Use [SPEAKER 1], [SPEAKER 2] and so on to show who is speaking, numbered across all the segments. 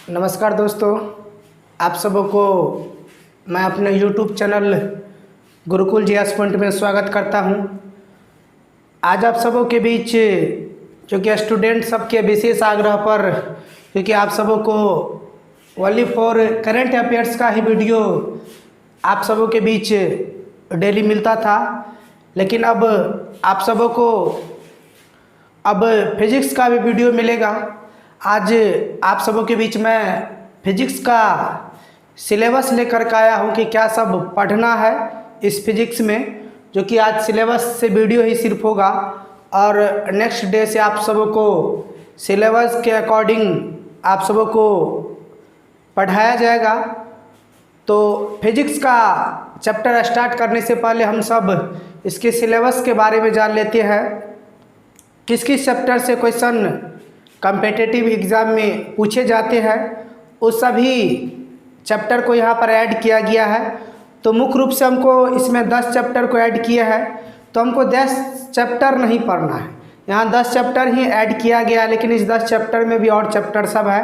[SPEAKER 1] नमस्कार दोस्तों, आप सबों को मैं अपने YouTube channel Gurukul GS point में स्वागत करता हूं। आज आप सबों के बीच जो कि स्टूडेंट सबके विशेष आग्रह पर, क्योंकि आप सबों को ओनली फॉर करंट अफेयर्स का ही वीडियो आप सबों के बीच डेली मिलता था, लेकिन अब आप सबों को अब फिजिक्स का भी वीडियो मिलेगा। आज आप सबों के बीच में फिजिक्स का सिलेबस लेकर के आया हूँ कि क्या सब पढ़ना है इस फिजिक्स में, जो कि आज सिलेबस से वीडियो ही सिर्फ होगा और नेक्स्ट डे से आप सबों को सिलेबस के अकॉर्डिंग आप सबों को पढ़ाया जाएगा। तो फिजिक्स का चैप्टर स्टार्ट करने से पहले हम सब इसके सिलेबस के बारे में जान लेते हैं। किस किस चैप्टर से क्वेश्चन कॉम्पिटिटिव एग्ज़ाम में पूछे जाते हैं, उस सभी चैप्टर को यहाँ पर ऐड किया गया है। तो मुख्य रूप से हमको इसमें 10 चैप्टर को ऐड किया है, तो हमको 10 चैप्टर नहीं पढ़ना है। यहाँ 10 चैप्टर ही ऐड किया गया है, लेकिन इस 10 चैप्टर में भी और चैप्टर सब है।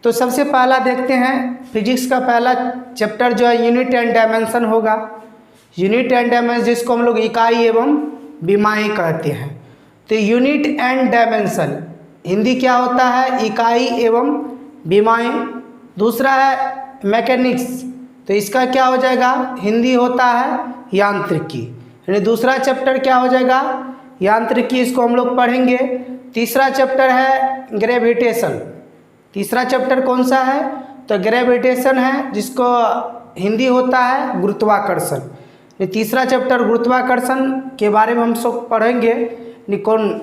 [SPEAKER 1] तो सबसे पहला देखते हैं, फिजिक्स का पहला चैप्टर जो है यूनिट एंड डायमेंशन होगा। यूनिट एंड डायमेंशन जिसको हम लोग इकाई एवं विमाएँ कहते हैं। तो यूनिट एंड डायमेंशन हिंदी क्या होता है? इकाई एवं विमाएँ। दूसरा है मैकेनिक्स, तो इसका क्या हो जाएगा? हिंदी होता है यांत्रिकी। यानी दूसरा चैप्टर क्या हो जाएगा? यांत्रिकी, इसको हम लोग पढ़ेंगे। तीसरा चैप्टर है ग्रेविटेशन। तीसरा चैप्टर कौन सा है? तो ग्रेविटेशन है, जिसको हिंदी होता है गुरुत्वाकर्षण। तीसरा चैप्टर गुरुत्वाकर्षण के बारे में हम सब पढ़ेंगे। कौन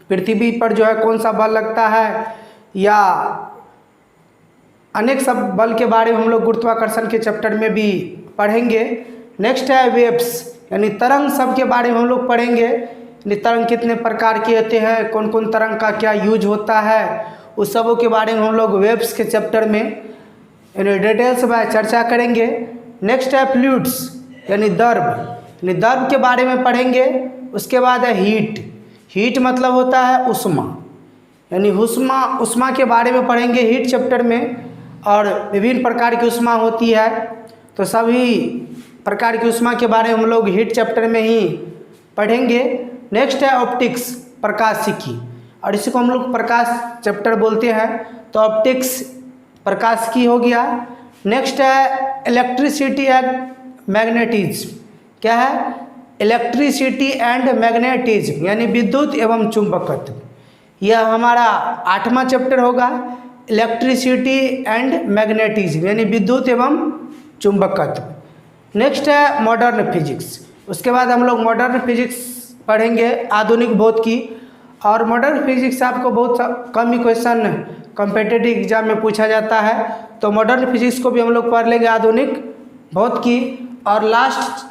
[SPEAKER 1] पृथ्वी पर जो है कौन सा बल लगता है, या अनेक सब बल के बारे में हम लोग गुरुत्वाकर्षण के चैप्टर में भी पढ़ेंगे। नेक्स्ट है वेव्स, यानी तरंग सब के बारे में हम लोग पढ़ेंगे। तरंग कितने प्रकार के होते हैं, कौन कौन तरंग का क्या यूज होता है, उस सबों के बारे में हम लोग वेव्स के चैप्टर में यानी डिटेल्स में चर्चा करेंगे। नेक्स्ट है फ्लूइड्स, यानी द्रव के बारे में पढ़ेंगे। उसके बाद है हीट मतलब होता है उष्मा, यानी उष्मा के बारे में पढ़ेंगे हीट चैप्टर में। और विभिन्न प्रकार की उष्मा होती है, तो सभी प्रकार की उष्मा के बारे में हम लोग हीट चैप्टर में ही पढ़ेंगे। नेक्स्ट है ऑप्टिक्स, प्रकाशिकी, और इसी को हम लोग प्रकाश चैप्टर बोलते हैं। तो ऑप्टिक्स प्रकाशिकी हो गया। नेक्स्ट है इलेक्ट्रिसिटी एंड मैग्नेटिज्म। क्या है? इलेक्ट्रिसिटी एंड मैग्नेटिज्म, यानी विद्युत एवं चुंबकत्व। यह हमारा 8वां चैप्टर होगा, इलेक्ट्रिसिटी एंड मैग्नेटिज्म, यानी विद्युत एवं चुंबकत्व। नेक्स्ट है मॉडर्न फिजिक्स। उसके बाद हम लोग मॉडर्न फिजिक्स पढ़ेंगे, आधुनिक भौतिकी। और मॉडर्न फिजिक्स आपको बहुत कम ही क्वेश्चन कॉम्पिटिटिव एग्जाम में पूछा जाता है, तो मॉडर्न फिजिक्स को भी हम लोग पढ़ लेंगे, आधुनिक भौतिकी। और लास्ट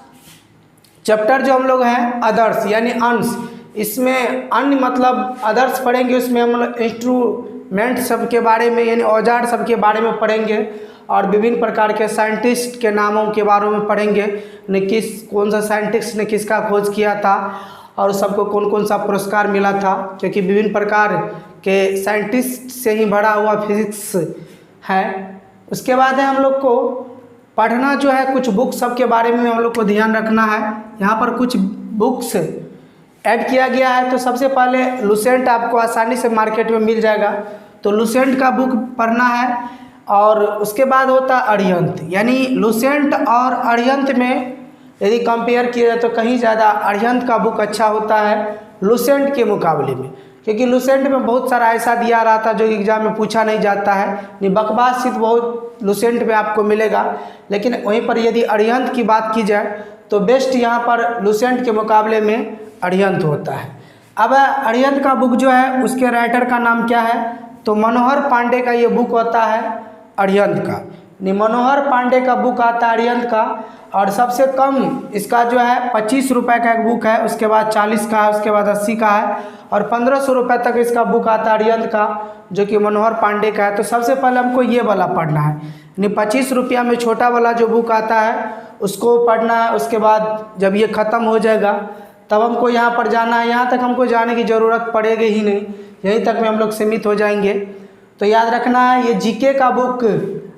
[SPEAKER 1] चैप्टर जो हम लोग हैं अदर्स, यानी अंश। इसमें अन्य मतलब अदर्स पढ़ेंगे, उसमें हम लोग इंस्ट्रूमेंट सब के बारे में, यानी औजार सब के बारे में पढ़ेंगे। और विभिन्न प्रकार के साइंटिस्ट के नामों के बारे में पढ़ेंगे, कौन सा साइंटिस्ट ने किसका खोज किया था, और सबको कौन कौन सा पुरस्कार मिला था, क्योंकि विभिन्न प्रकार के साइंटिस्ट से ही भरा हुआ फिजिक्स है। उसके बाद है हम लोग को पढ़ना जो है कुछ बुक्स सब के बारे में हम लोग को ध्यान रखना है। यहाँ पर कुछ बुक्स ऐड किया गया है। तो सबसे पहले लुसेंट आपको आसानी से मार्केट में मिल जाएगा, तो लुसेंट का बुक पढ़ना है। और उसके बाद होता है अरिहंत, यानी लुसेंट और अरिहंत में यदि कंपेयर किया जाए तो कहीं ज़्यादा अरिहंत का बुक अच्छा होता है लुसेंट के मुकाबले में, क्योंकि लुसेंट में बहुत सारा ऐसा दिया रहा था जो एग्जाम में पूछा नहीं जाता है। बकवास सिर्फ बहुत लुसेंट में आपको मिलेगा, लेकिन वहीं पर यदि अरिहंत की बात की जाए तो बेस्ट यहाँ पर लुसेंट के मुकाबले में अरिहंत होता है। अब अरिहंत का बुक जो है उसके राइटर का नाम क्या है? तो मनोहर पांडे का ये बुक होता है अरिहंत का। मनोहर पांडे का बुक आता है अरिहंत का। और सबसे कम इसका जो है 25 रुपये का एक बुक है, उसके बाद 40 का है, उसके बाद 80 का है, और 1500 रुपये तक इसका बुक आता है अरिहंत का, जो कि मनोहर पांडे का है। तो सबसे पहले हमको ये वाला पढ़ना है, यानी 25 रुपया में छोटा वाला जो बुक आता है उसको पढ़ना है। उसके बाद जब ये ख़त्म हो जाएगा तब हमको यहाँ पर जाना है। यहाँ तक हमको जाने की ज़रूरत पड़ेगी ही नहीं, यहीं तक में हम लोग सीमित हो जाएंगे। तो याद रखना है ये जीके का बुक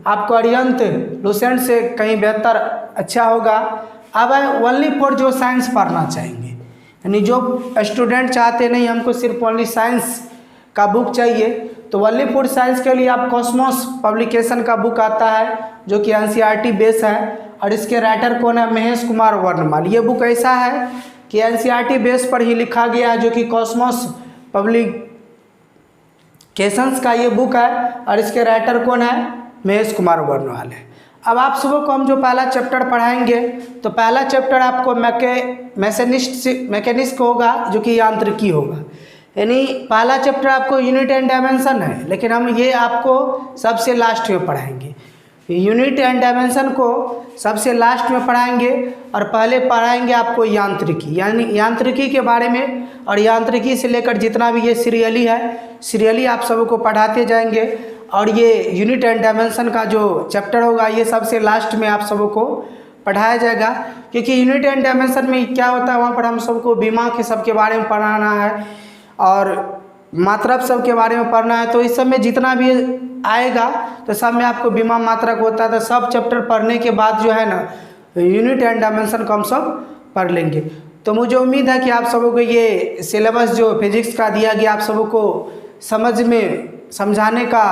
[SPEAKER 1] आपको अरिहंत लुसेंट से कहीं बेहतर अच्छा होगा। अब है ओनली फॉर जो साइंस पढ़ना चाहेंगे, यानी जो स्टूडेंट चाहते नहीं हमको सिर्फ ओनली साइंस का बुक चाहिए, तो ओनली फॉर साइंस के लिए आप कॉस्मोस पब्लिकेशन का बुक आता है जो कि एनसीईआरटी बेस है, और इसके राइटर कौन है? महेश कुमार वर्णमाल। ये बुक ऐसा है कि एनसीईआरटी बेस पर ही लिखा गया है, जो कि कॉस्मोस पब्लिकेशंस का ये बुक है, और इसके राइटर कौन है? महेश कुमार वर्णमाल है। अब आप सबों को हम जो पहला चैप्टर पढ़ाएंगे, तो पहला चैप्टर आपको मैकेनिस्ट होगा, जो कि यांत्रिकी होगा। यानी पहला चैप्टर आपको यूनिट एंड डायमेंशन है, लेकिन हम ये आपको सबसे लास्ट में पढ़ाएंगे। यूनिट एंड डायमेंशन को सबसे लास्ट में पढ़ाएंगे, और पहले पढ़ाएंगे आपको यांत्रिकी, यानी यांत्रिकी के बारे में, और यांत्रिकी से लेकर जितना भी ये सीरियली है, सीरियली आप सबको पढ़ाते जाएंगे। और ये यूनिट एंड डायमेंशन का जो चैप्टर होगा ये सबसे लास्ट में आप सबको पढ़ाया जाएगा, क्योंकि यूनिट एंड डायमेंशन में क्या होता है, वहाँ पर हम सबको बीमा के सब के बारे में पढ़ाना है और मात्रक सब के बारे में पढ़ना है। तो इस सब में जितना भी आएगा तो सब में आपको बीमा मात्रक होता है, तो सब चैप्टर पढ़ने के बाद जो है ना यूनिट एंड डायमेंशन को हम सब पढ़ लेंगे। तो मुझे उम्मीद है कि आप सबों को ये सिलेबस जो फिजिक्स का दिया गया आप सबों को समझाने का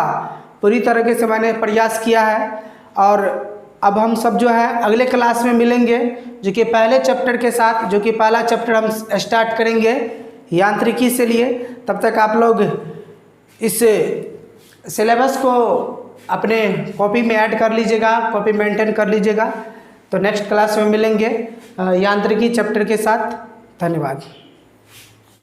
[SPEAKER 1] पूरी तरीके से मैंने प्रयास किया है। और अब हम सब जो है अगले क्लास में मिलेंगे, जो कि पहले चैप्टर के साथ, जो कि पहला चैप्टर हम स्टार्ट करेंगे यांत्रिकी से लिए। तब तक आप लोग इस सिलेबस को अपने कॉपी में ऐड कर लीजिएगा, कॉपी मेंटेन कर लीजिएगा। तो नेक्स्ट क्लास में मिलेंगे यांत्रिकी चैप्टर के साथ। धन्यवाद।